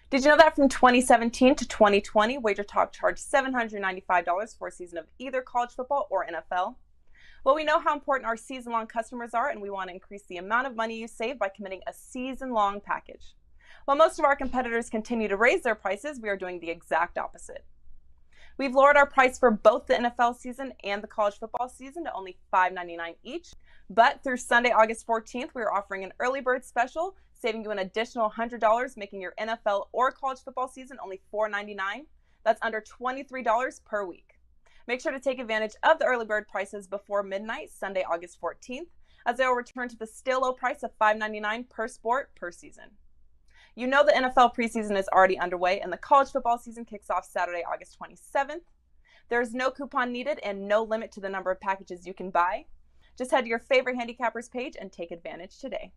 Did you know that from 2017 to 2020, WagerTalk charged $795 for a season of either college football or NFL? Well, we know how important our season-long customers are, and we want to increase the amount of money you save by committing a season-long package. While most of our competitors continue to raise their prices, we are doing the exact opposite. We've lowered our price for both the NFL season and the college football season to only $5.99 each. But through Sunday, August 14th, we are offering an early bird special, saving you an additional $100, making your NFL or college football season only $4.99. That's under $23 per week. Make sure to take advantage of the early bird prices before midnight, Sunday, August 14th, as they will return to the still low price of $5.99 per sport per season. You know the NFL preseason is already underway, and the college football season kicks off Saturday, August 27th. There is no coupon needed and no limit to the number of packages you can buy. Just head to your favorite handicappers page and take advantage today.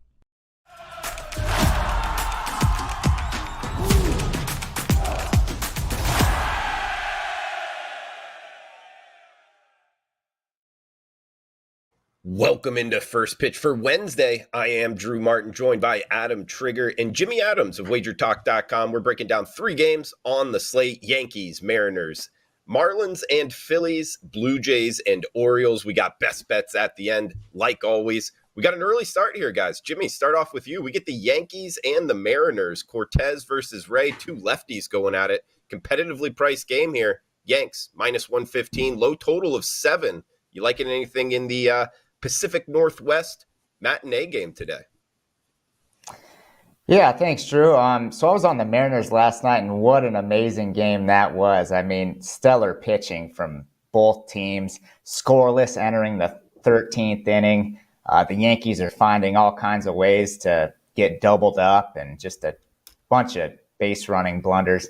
Welcome into First Pitch for Wednesday. I am Drew Martin, joined by Adam Trigger and Jimmy Adams of WagerTalk.com. We're breaking down 3 games on the slate: Yankees, Mariners, Marlins and Phillies, Blue Jays and Orioles. We got best bets at the end, like always. We got an early start here, guys. Jimmy, start off with you. We get the Yankees and the Mariners. Cortez versus Ray, 2 lefties going at it. Competitively priced game here. Yanks, minus 115, low total of 7. You liking anything in the Pacific Northwest matinee game today? Yeah, thanks, Drew. So I was on the Mariners last night, and what an amazing game that was. I mean, stellar pitching from both teams, scoreless entering the 13th inning. The Yankees are finding all kinds of ways to get doubled up and just a bunch of base running blunders.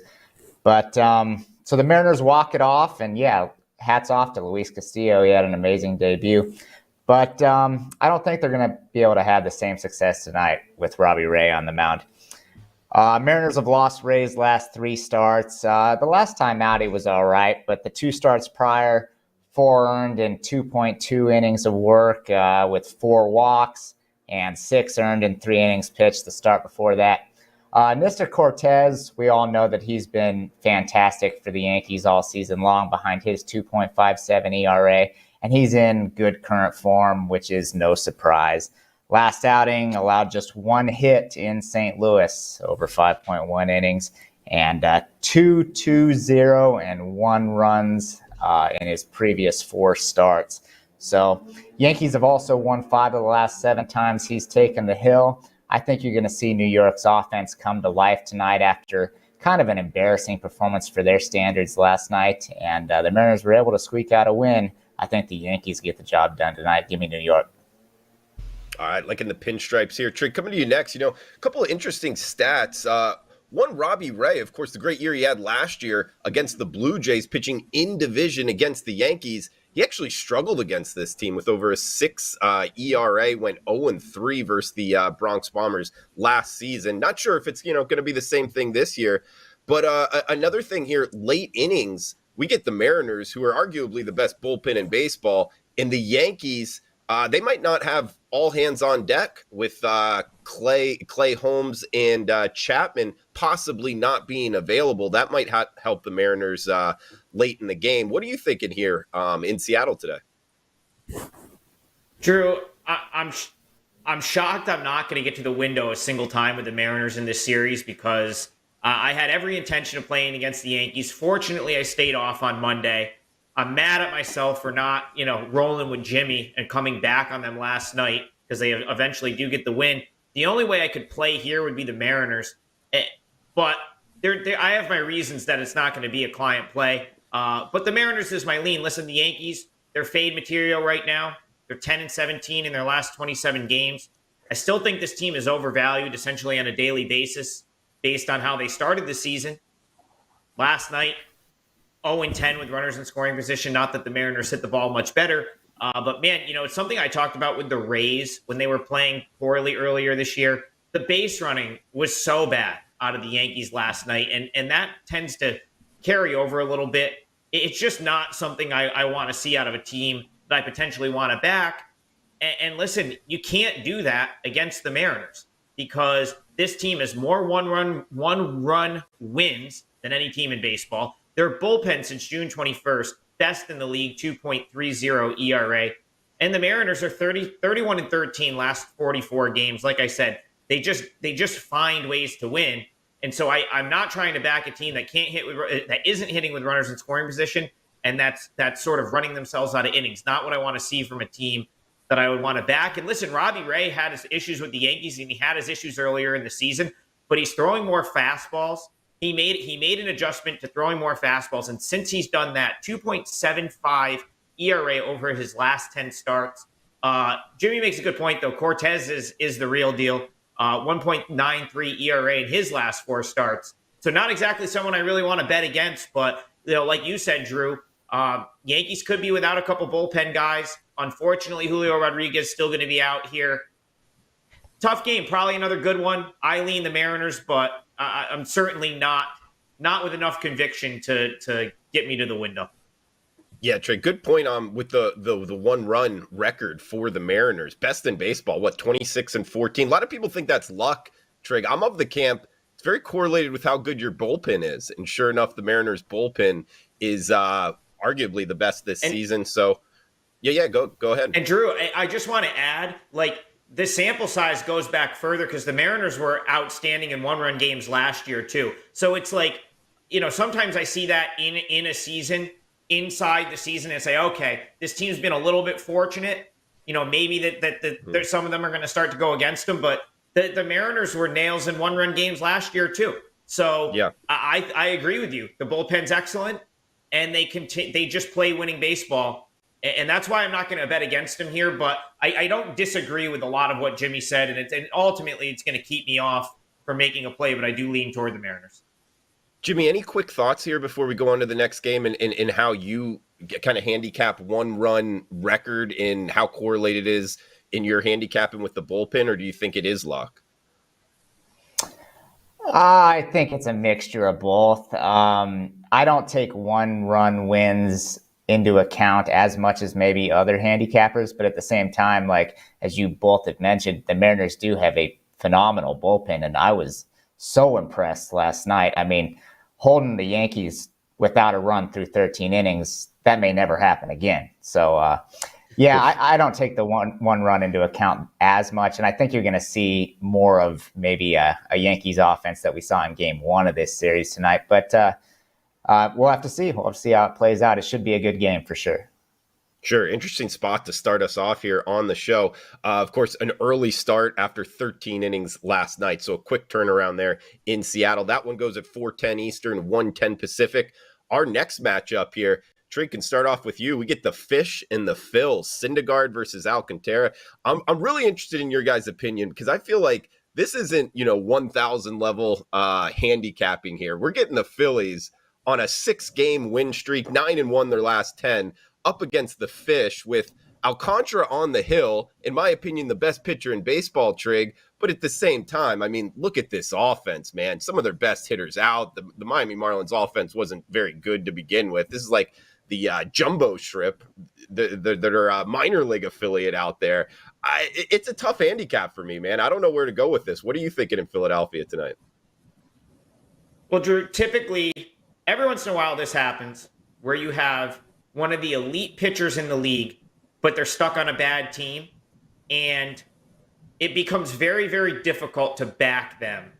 But so the Mariners walk it off, and yeah, hats off to Luis Castillo. He had an amazing debut. But I don't think they're going to be able to have the same success tonight with Robbie Ray on the mound. Mariners have lost Ray's last 3 starts. The last time out, he was all right, but the 2 starts prior, 4 earned in 2.2 innings of work with 4 walks and 6 earned in 3 innings pitched the start before that. Mr. Cortez, we all know that he's been fantastic for the Yankees all season long behind his 2.57 ERA. And he's in good current form, which is no surprise. Last outing allowed just 1 hit in St. Louis over 5.1 innings, and 2-2-0 and 1 runs in his previous 4 starts. So Yankees have also won 5 of the last 7 times he's taken the hill. I think you're going to see New York's offense come to life tonight after kind of an embarrassing performance for their standards last night, and the Mariners were able to squeak out a win. I think the Yankees get the job done tonight. Give me New York. All right, like in the pinstripes here. Trig, coming to you next. A couple of interesting stats. One, Robbie Ray, of course, the great year he had last year against the Blue Jays, pitching in division against the Yankees. He actually struggled against this team with over a 6 ERA, went 0-3 versus the Bronx Bombers last season. Not sure if it's going to be the same thing this year. But another thing here, late innings, we get the Mariners, who are arguably the best bullpen in baseball, and the Yankees, they might not have all hands on deck with Clay Holmes and Chapman possibly not being available. That might help the Mariners late in the game. What are you thinking here in Seattle today? Drew, I'm shocked I'm not going to get to the window a single time with the Mariners in this series because I had every intention of playing against the Yankees. Fortunately, I stayed off on Monday. I'm mad at myself for not, rolling with Jimmy and coming back on them last night because they eventually do get the win. The only way I could play here would be the Mariners. But I have my reasons that it's not going to be a client play. But the Mariners is my lean. Listen, the Yankees, they're fade material right now. They're 10-17 in their last 27 games. I still think this team is overvalued essentially on a daily basis based on how they started the season. Last night, 0-10 with runners in scoring position. Not that the Mariners hit the ball much better. But, man, it's something I talked about with the Rays when they were playing poorly earlier this year. The base running was so bad out of the Yankees last night, and that tends to carry over a little bit. It's just not something I want to see out of a team that I potentially want to back. And listen, you can't do that against the Mariners because This team has more one-run wins than any team in baseball. Their bullpen since June 21st, best in the league, 2.30 ERA. And the Mariners are 31-13 last 44 games. Like I said, they just find ways to win. And so I'm not trying to back a team that isn't hitting with runners in scoring position, and that's sort of running themselves out of innings. Not what I want to see from a team that I would want to back. And listen, Robbie Ray had his issues with the Yankees, and he had his issues earlier in the season, but he's throwing more fastballs. He made an adjustment to throwing more fastballs, and since he's done that, 2.75 ERA over his last 10 starts. Jimmy makes a good point, though. Cortez is the real deal. 1.93 ERA in his last 4 starts. So not exactly someone I really want to bet against, but like you said, Drew, Yankees could be without a couple bullpen guys. Unfortunately, Julio Rodriguez still going to be out here. Tough game, probably another good one. I lean the Mariners, but I'm certainly not with enough conviction to get me to the window. Yeah, Trey, good point with the one-run record for the Mariners. Best in baseball, 26-14? A lot of people think that's luck, Trey. I'm of the camp. It's very correlated with how good your bullpen is. And sure enough, the Mariners' bullpen is arguably the best this season. So, yeah, go ahead. And Drew, I just want to add, the sample size goes back further because the Mariners were outstanding in one-run games last year, too. So it's sometimes I see that in a season, inside the season, and say, okay, this team's been a little bit fortunate. Maybe that some of them are going to start to go against them, but the Mariners were nails in one-run games last year too. So yeah, I agree with you. The bullpen's excellent, and they just play winning baseball, and that's why I'm not going to bet against them here. But I don't disagree with a lot of what Jimmy said, and ultimately it's going to keep me off from making a play, but I do lean toward the Mariners. Jimmy, any quick thoughts here before we go on to the next game and how you kind of handicap one-run record and how correlated it is in your handicapping with the bullpen, or do you think it is luck? I think it's a mixture of both. I don't take one-run wins into account as much as maybe other handicappers, but at the same time, as you both have mentioned, the Mariners do have a phenomenal bullpen, and I was so impressed last night. I mean, holding the Yankees without a run through 13 innings, that may never happen again. So, I don't take the one run into account as much. And I think you're going to see more of maybe a Yankees offense that we saw in game 1 of this series tonight. But we'll have to see. We'll have to see how it plays out. It should be a good game for sure. Sure. Interesting spot to start us off here on the show. Of course, an early start after 13 innings last night. So a quick turnaround there in Seattle. That one goes at 4:10 Eastern, 1:10 Pacific. Our next matchup here, Trey, can start off with you. We get the Fish and the Phils, Syndergaard versus Alcantara. I'm really interested in your guys' opinion because I feel like this isn't, 1,000 level handicapping here. We're getting the Phillies on a 6-game win streak, 9-1 their last 10. Up against the Fish with Alcantara on the hill, in my opinion, the best pitcher in baseball, Trig. But at the same time, I mean, look at this offense, man. Some of their best hitters out. The Miami Marlins offense wasn't very good to begin with. This is like the Jumbo Shrimp, their minor league affiliate out there. It's a tough handicap for me, man. I don't know where to go with this. What are you thinking in Philadelphia tonight? Well, Drew, typically, every once in a while this happens where you have one of the elite pitchers in the league, but they're stuck on a bad team, and it becomes very, very difficult to back them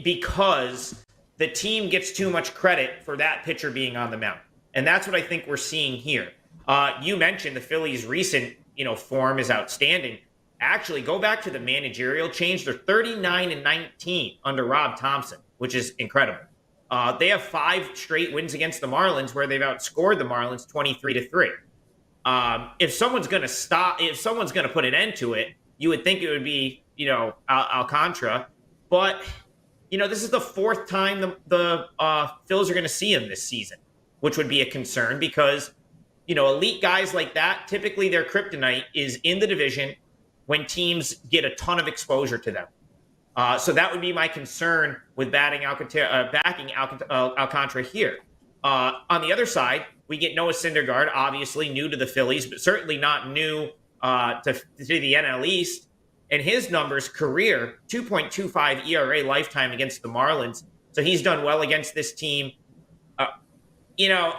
because the team gets too much credit for that pitcher being on the mound. And that's what I think we're seeing here. You mentioned the Phillies' recent, form is outstanding. Actually, go back to the managerial change. They're 39-19 under Rob Thompson, which is incredible. They have 5 straight wins against the Marlins where they've outscored the Marlins 23-3. If someone's going to put an end to it, you would think it would be, Alcantara. But, this is the 4th time the Phils are going to see him this season, which would be a concern because, elite guys like that, typically their kryptonite is in the division when teams get a ton of exposure to them. So that would be my concern with backing Alcantara here. On the other side, we get Noah Syndergaard, obviously new to the Phillies, but certainly not new to the NL East. And his numbers, career 2.25 ERA lifetime against the Marlins. So he's done well against this team. Uh, you know,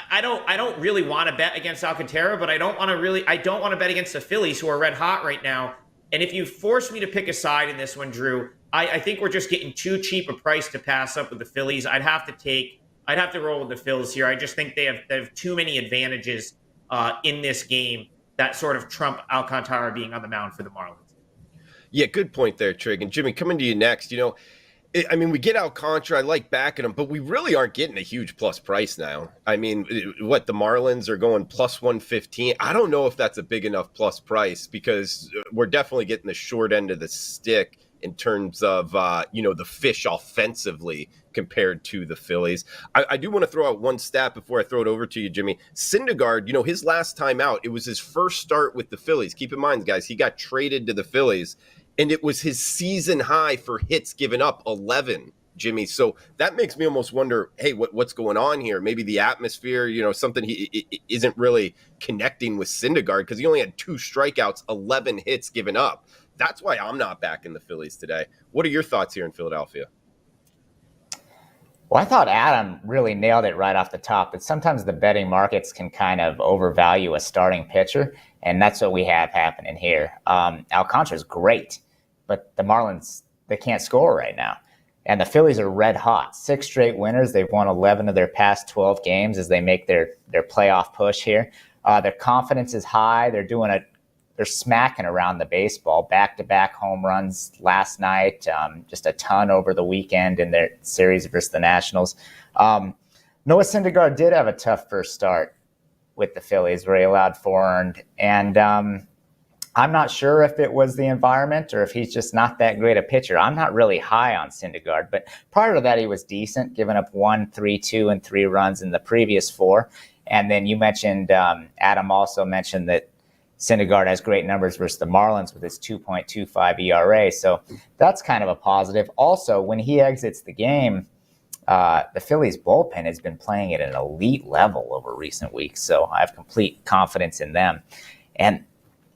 I don't really want to bet against Alcantara, but I don't want to bet against the Phillies, who are red hot right now. And if you force me to pick a side in this one, Drew, I think we're just getting too cheap a price to pass up with the Phillies. I'd have to roll with the Phils here. I just think they have too many advantages in this game that sort of trump Alcantara being on the mound for the Marlins. Yeah, good point there, Trig. And Jimmy, coming to you next. I mean, we get Alcantara. I like backing him, but we really aren't getting a huge plus price now. I mean, the Marlins are going plus 115. I don't know if that's a big enough plus price, because we're definitely getting the short end of the stick in terms of, the fish offensively compared to the Phillies. I do want to throw out one stat before I throw it over to you, Jimmy. Syndergaard, his last time out, it was his first start with the Phillies. Keep in mind, guys, he got traded to the Phillies, and it was his season high for hits given up, 11, Jimmy. So that makes me almost wonder, hey, what's going on here? Maybe the atmosphere, something he isn't really connecting with Syndergaard, because he only had 2 strikeouts, 11 hits given up. That's why I'm not backing the Phillies today. What are your thoughts here in Philadelphia? Well, I thought Adam really nailed it right off the top, that sometimes the betting markets can kind of overvalue a starting pitcher, and that's what we have happening here. Alcantara's great, but the Marlins, they can't score right now. And the Phillies are red hot. 6 straight winners. They've won 11 of their past 12 games as they make their playoff push here. Their confidence is high. They're smacking around the baseball. Back-to-back home runs last night, just a ton over the weekend in their series versus the Nationals. Noah Syndergaard did have a tough first start with the Phillies, where he allowed 4 earned. And I'm not sure if it was the environment or if he's just not that great a pitcher. I'm not really high on Syndergaard, but prior to that, he was decent, giving up 1, 3, 2, and 3 runs in the previous 4. And then you mentioned, Adam also mentioned that Syndergaard has great numbers versus the Marlins with his 2.25 ERA. So that's kind of a positive. Also, when he exits the game, the Phillies bullpen has been playing at an elite level over recent weeks. So I have complete confidence in them. And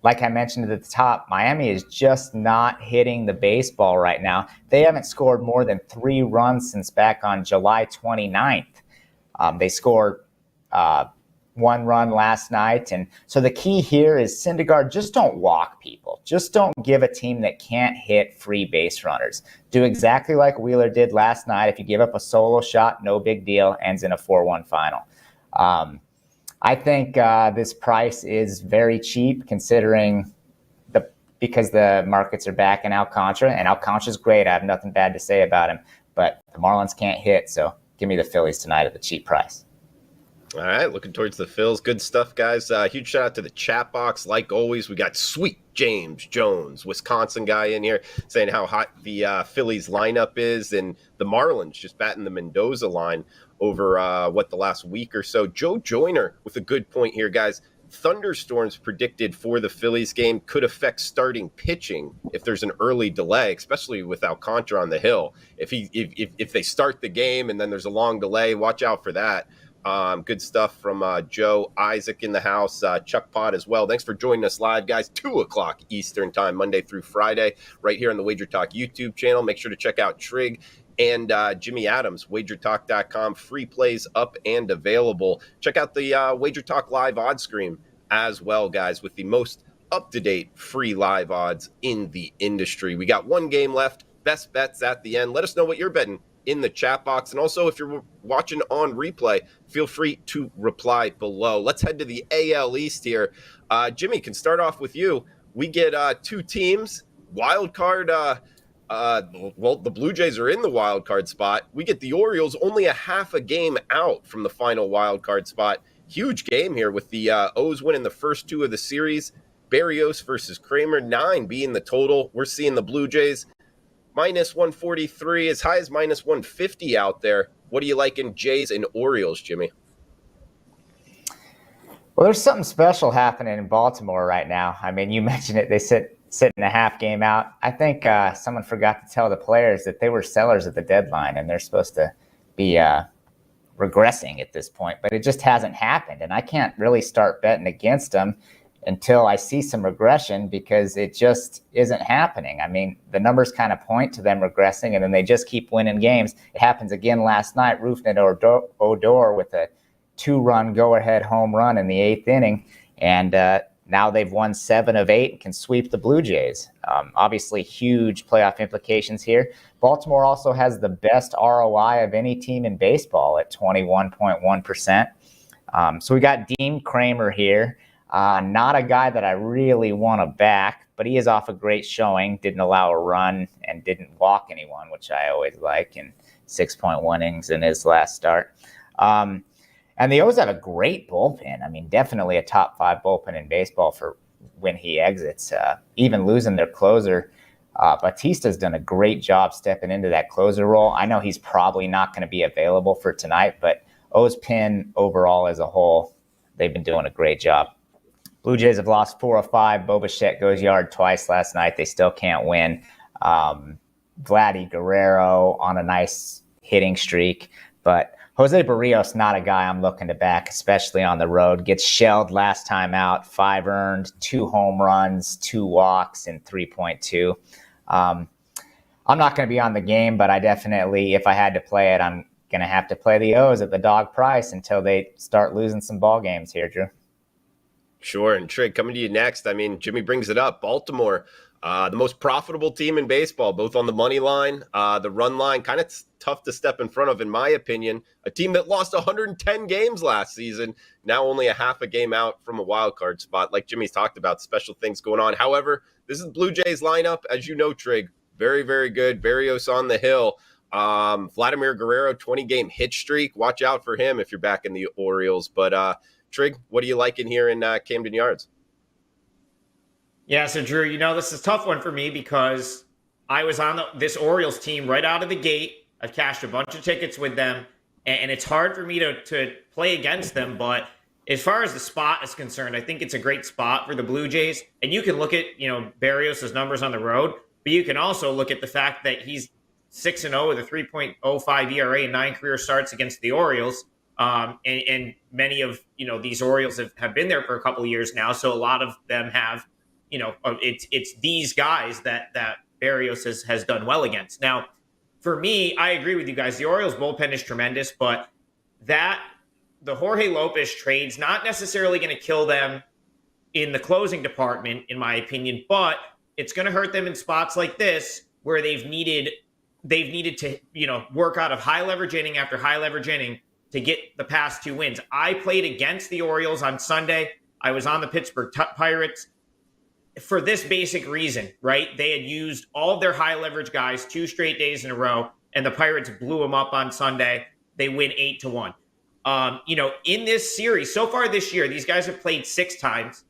like I mentioned at the top, Miami is just not hitting the baseball right now. They haven't scored more than 3 runs since back on July 29th. They scored 1 run last night. And so the key here is Syndergaard, just don't walk people. Just don't give a team that can't hit free base runners. Do exactly like Wheeler did last night. If you give up a solo shot, no big deal, ends in a 4-1 final. I think this price is very cheap considering because the markets are back in Alcantara, and Alcantara's great. I have nothing bad to say about him, but the Marlins can't hit, so give me the Phillies tonight at the cheap price. All right, looking towards the Phils. Good stuff, guys. Huge shout out to the chat box. Like always, we got Sweet James Jones, Wisconsin guy in here, saying how hot the Phillies lineup is, and the Marlins just batting the Mendoza line over the last week or so. Joe Joyner with a good point here, guys. Thunderstorms predicted for the Phillies game could affect starting pitching if there's an early delay, especially with Alcantara on the hill. If they start the game and then there's a long delay, watch out for that. Good stuff from Joe, Isaac in the house, Chuck Pod as well. Thanks for joining us live, guys. 2:00 Eastern time, Monday through Friday, right here on the WagerTalk YouTube channel. Make sure to check out Trig and Jimmy Adams, WagerTalk.com. Free plays up and available. Check out the WagerTalk live odds screen as well, guys, with the most up-to-date free live odds in the industry. We got 1 game left. Best bets at the end. Let us know what you're betting in the chat box. And also, if you're watching on replay, feel free to reply below. Let's head to the AL East here. Jimmy, can start off with you. We get 2 teams, wild card. The Blue Jays are in the wild card spot. We get the Orioles only a half a game out from the final wild card spot. Huge game here with the O's winning the first 2 of the series. Berrios versus Kramer, 9 being the total. We're seeing the Blue Jays minus 143, as high as minus 150 out there. What do you like in Jays and Orioles, Jimmy? Well, there's something special happening in Baltimore right now. I mean, you mentioned it. They sit in a half game out. I think someone forgot to tell the players that they were sellers at the deadline, and they're supposed to be regressing at this point. But it just hasn't happened, and I can't really start betting against them until I see some regression, because it just isn't happening. I mean, the numbers kind of point to them regressing, and then they just keep winning games. It happens again last night. Rougned Odor with a 2-run go-ahead home run in the 8th inning, and now they've won 7 of 8 and can sweep the Blue Jays. Obviously, huge playoff implications here. Baltimore also has the best ROI of any team in baseball at 21.1%. So we got Dean Kramer here. Not a guy that I really want to back, but he is off a great showing. Didn't allow a run and didn't walk anyone, which I always like, in 6.1 innings in his last start. And the O's have a great bullpen. I mean, definitely a top 5 bullpen in baseball for when he exits. Even losing their closer, Batista's done a great job stepping into that closer role. I know he's probably not going to be available for tonight, but O's pen overall as a whole, they've been doing a great job. Blue Jays have lost 4 of 5. Bo Bichette goes yard twice last night. They still can't win. Vladdy Guerrero on a nice hitting streak. But Jose Barrios, not a guy I'm looking to back, especially on the road. Gets shelled last time out. 5 earned, 2 home runs, 2 walks in 3.2. I'm not going to be on the game, but I definitely, if I had to play it, I'm going to have to play the O's at the dog price until they start losing some ball games here, Drew. Sure. And Trig, coming to you next. I mean, Jimmy brings it up. Baltimore, the most profitable team in baseball, both on the money line, the run line, kind of tough to step in front of, in my opinion. A team that lost 110 games last season, now only a half a game out from a wild card spot. Like Jimmy's talked about, special things going on. However, this is Blue Jays lineup, as you know, Trig, very, very good. Barrios on the hill. Vladimir Guerrero, 20-game hit streak. Watch out for him if you're back in the Orioles. But Trig, what do you like in here in Camden Yards? Yeah, so Drew, this is a tough one for me because I was on this Orioles team right out of the gate. I've cashed a bunch of tickets with them, and it's hard for me to play against them. But as far as the spot is concerned, I think it's a great spot for the Blue Jays. And you can look at, Barrios' numbers on the road, but you can also look at the fact that he's 6-0 with a 3.05 ERA and 9 career starts against the Orioles. And many of, these Orioles have been there for a couple of years now. So a lot of them have, it's these guys that Barrios has done well against. Now, for me, I agree with you guys. The Orioles bullpen is tremendous, but the Jorge Lopez trade's not necessarily going to kill them in the closing department, in my opinion, but it's going to hurt them in spots like this where they've needed to, work out of high leverage inning after high leverage inning to get the past 2 wins. I played against the Orioles on Sunday. I was on the Pittsburgh Pirates for this basic reason, right? They had used all of their high leverage guys 2 straight days in a row, and the Pirates blew them up on Sunday. They win 8-1. In this series, so far this year, these guys have played 6 times.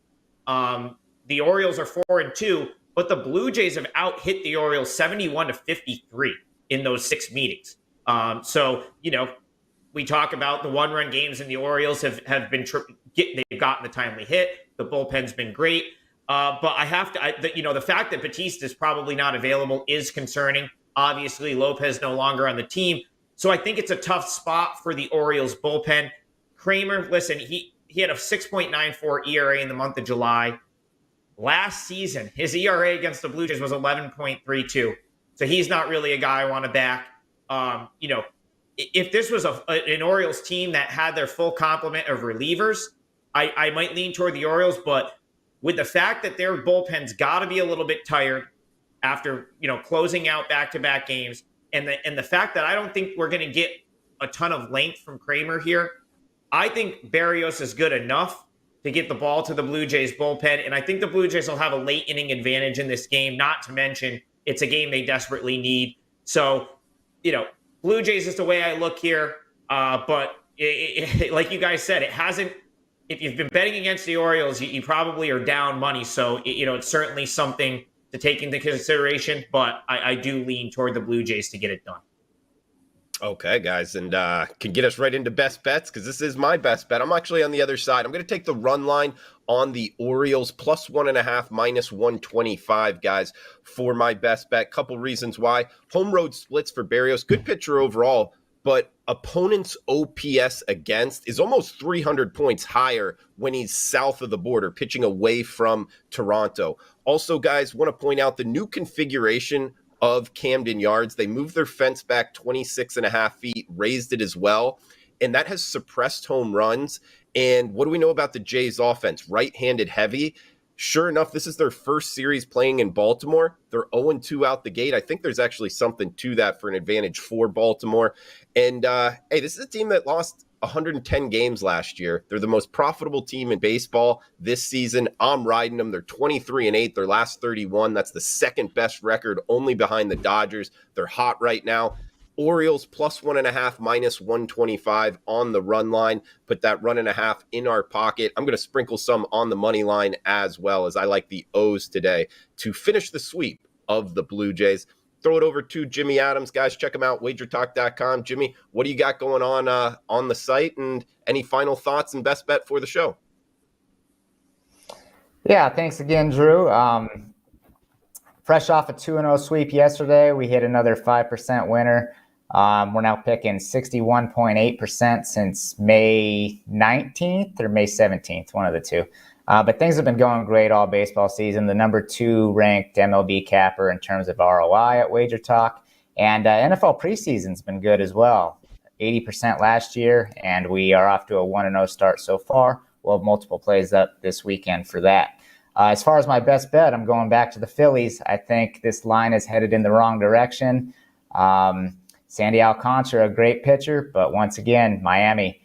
The Orioles are 4-2, but the Blue Jays have out-hit the Orioles 71-53 in those 6 meetings. We talk about the 1-run games, and the Orioles have been they've gotten the timely hit. The bullpen's been great. But I have to, the fact that Batista is probably not available is concerning. Obviously, Lopez no longer on the team. So I think it's a tough spot for the Orioles bullpen. Kramer, listen, he had a 6.94 ERA in the month of July. Last season, his ERA against the Blue Jays was 11.32. So he's not really a guy I want to back. If this was an Orioles team that had their full complement of relievers, I might lean toward the Orioles. But with the fact that their bullpen's got to be a little bit tired after closing out back-to-back games, and the fact that I don't think we're going to get a ton of length from Kramer here, I think Barrios is good enough to get the ball to the Blue Jays bullpen, and I think the Blue Jays will have a late inning advantage in this game. Not to mention, it's a game they desperately need. So, Blue Jays is the way I look here, but like you guys said, it hasn't. If you've been betting against the Orioles, you probably are down money. So, it's certainly something to take into consideration, but I do lean toward the Blue Jays to get it done. Okay, guys, and can get us right into best bets because this is my best bet. I'm actually on the other side. I'm going to take the run line on the Orioles +1.5 -125, guys, for my best bet. Couple reasons why. Home road splits for Barrios. Good pitcher overall, but opponents' OPS against is almost 300 points higher when he's south of the border, pitching away from Toronto. Also, guys, want to point out the new configuration of Camden Yards. They moved their fence back 26 and a half feet, raised it as well, and that has suppressed home runs. And what do we know about the Jays offense? Right-handed heavy. Sure enough, this is their first series playing in Baltimore. They're 0-2 out the gate. I think there's actually something to that for an advantage for Baltimore. And, hey, this is a team that lost 110 games last year. They're the most profitable team in baseball this season. I'm riding them. They're 23-8. Their last 31. That's the second best record, only behind the Dodgers. They're hot right now. Orioles plus 1.5, minus 125 on the run line. Put that 1.5 in our pocket. I'm going to sprinkle some on the money line as well, as I like the O's today to finish the sweep of the Blue Jays. Throw it over to Jimmy Adams. Guys, check him out, WagerTalk.com. Jimmy, what do you got going on the site, and any final thoughts and best bet for the show? Yeah, thanks again, Drew. Fresh off a 2-0 sweep yesterday, we hit another 5% winner. We're now picking 61.8% since May 19th or May 17th, one of the two. But things have been going great all baseball season. The number 2 ranked MLB capper in terms of ROI at WagerTalk. And NFL preseason's been good as well. 80% last year, and we are off to a 1-0 start so far. We'll have multiple plays up this weekend for that. As far as my best bet, I'm going back to the Phillies. I think this line is headed in the wrong direction. Sandy Alcantara, a great pitcher, but once again, Miami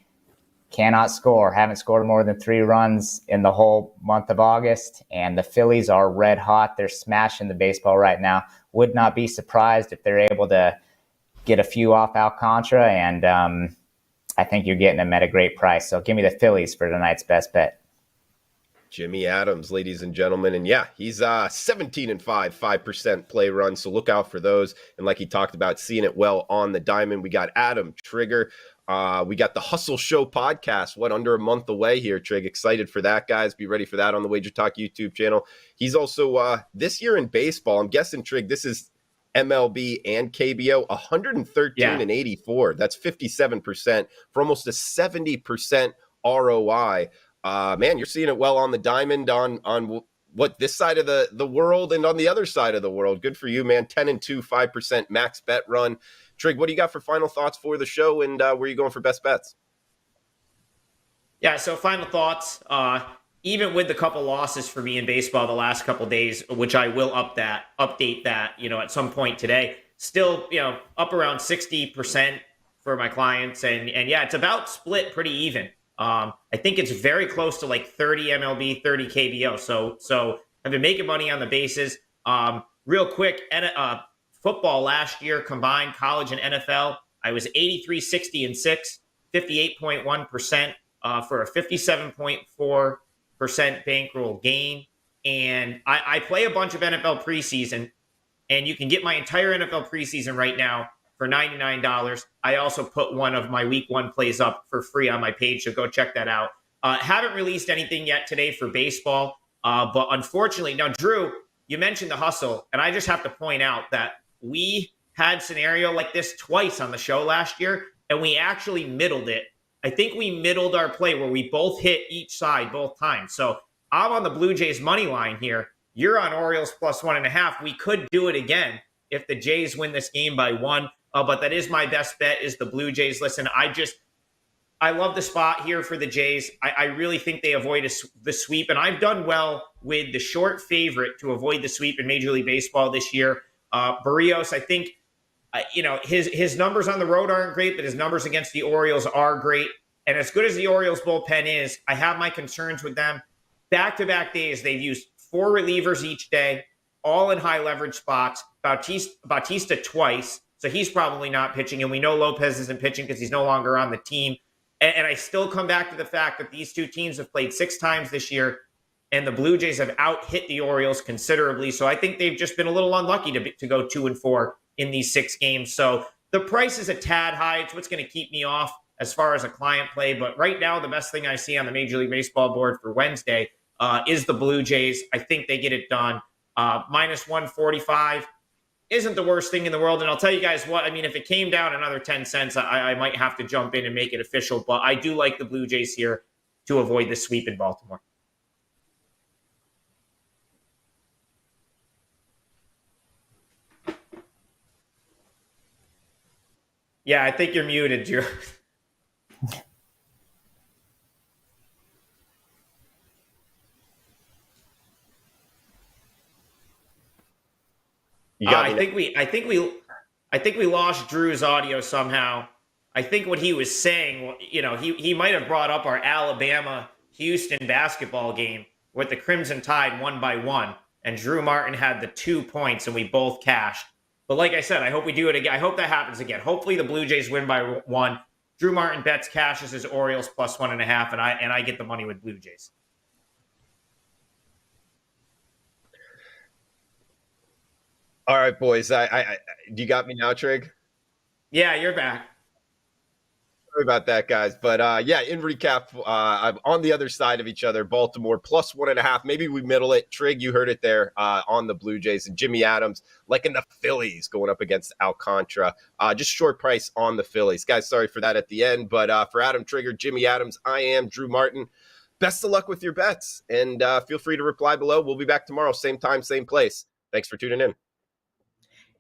cannot score. Haven't scored more than 3 runs in the whole month of August, and the Phillies are red hot. They're smashing the baseball right now. Would not be surprised if they're able to get a few off Alcantara, and I think you're getting them at a great price. So give me the Phillies for tonight's best bet. Jimmy Adams, ladies and gentlemen. And yeah, he's 17-5, 5% play run. So look out for those. And like he talked about, seeing it well on the diamond. We got Adam Trigger. We got the Hustle Show podcast, under a month away here, Trig. Excited for that, guys. Be ready for that on the Wager Talk YouTube channel. He's also, this year in baseball, I'm guessing, Trig, this is MLB and KBO, 113 and 84. That's 57% for almost a 70% ROI. Man, you're seeing it well on the diamond on what this side of the world and on the other side of the world. Good for you, man. 10-2, 5% max bet run. Trig, what do you got for final thoughts for the show, and where are you going for best bets? Yeah, so final thoughts. Even with the couple losses for me in baseball the last couple days, which I will update that, at some point today, still, up around 60% for my clients. And yeah, it's about split pretty even. I think it's very close to like 30 MLB, 30 KBO. So I've been making money on the bases. Real quick, football last year combined, college and NFL, I was 83-60-6, 58.1% for a 57.4% bankroll gain. And I play a bunch of NFL preseason, and you can get my entire NFL preseason right now for $99. I also put one of my week 1 plays up for free on my page, so go check that out. Haven't released anything yet today for baseball, but unfortunately, now Drew, you mentioned the hustle, and I just have to point out that we had scenario like this twice on the show last year, and we actually middled it. I think we middled our play where we both hit each side both times. So I'm on the Blue Jays money line here. You're on Orioles plus 1.5. We could do it again if the Jays win this game by 1. But that is my best bet, is the Blue Jays. Listen, I love the spot here for the Jays. I really think they avoid the sweep, and I've done well with the short favorite to avoid the sweep in Major League Baseball this year. Barrios, I think, his numbers on the road aren't great, but his numbers against the Orioles are great. And as good as the Orioles bullpen is, I have my concerns with them. Back-to-back days, they've used 4 relievers each day, all in high leverage spots. Bautista twice. So he's probably not pitching, and we know Lopez isn't pitching because he's no longer on the team. And I still come back to the fact that these two teams have played 6 times this year, and the Blue Jays have out-hit the Orioles considerably. So I think they've just been a little unlucky to go 2-4 in these 6 games. So the price is a tad high. It's what's going to keep me off as far as a client play. But right now, the best thing I see on the Major League Baseball board for Wednesday is the Blue Jays. I think they get it done. Minus 145. isn't the worst thing in the world. And I'll tell you guys what, I mean, if it came down another 10 cents, I might have to jump in and make it official. But I do like the Blue Jays here to avoid the sweep in Baltimore. Yeah, I think you're muted, Drew. You got me. I think we lost Drew's audio somehow. I think what he was saying, he might have brought up our Alabama Houston basketball game with the Crimson Tide 1-1, and Drew Martin had the 2 points, and we both cashed. But like I said, I hope we do it again. I hope that happens again. Hopefully the Blue Jays win by 1. Drew Martin bets cashes his Orioles plus 1.5, and I get the money with Blue Jays. All right, boys. Do you got me now, Trig? Yeah, you're back. Sorry about that, guys. But in recap, I'm on the other side of each other. Baltimore plus 1.5. Maybe we middle it. Trig, you heard it there on the Blue Jays. And Jimmy Adams, liking the Phillies going up against Alcantara. Just short price on the Phillies. Guys, sorry for that at the end. But for Adam Trigger, Jimmy Adams, I am Drew Martin. Best of luck with your bets. And feel free to reply below. We'll be back tomorrow, same time, same place. Thanks for tuning in.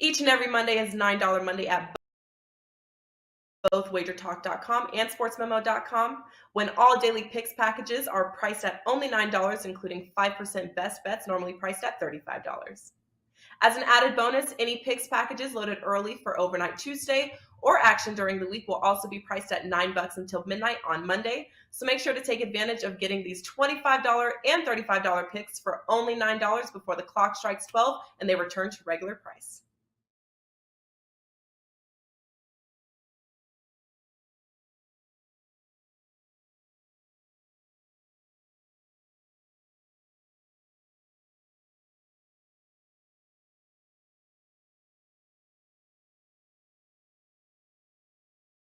Each and every Monday is $9 Monday at both WagerTalk.com and SportsMemo.com, when all daily picks packages are priced at only $9, including 5% best bets, normally priced at $35. As an added bonus, any picks packages loaded early for Overnight Tuesday or action during the week will also be priced at $9 until midnight on Monday. So make sure to take advantage of getting these $25 and $35 picks for only $9 before the clock strikes 12 and they return to regular price.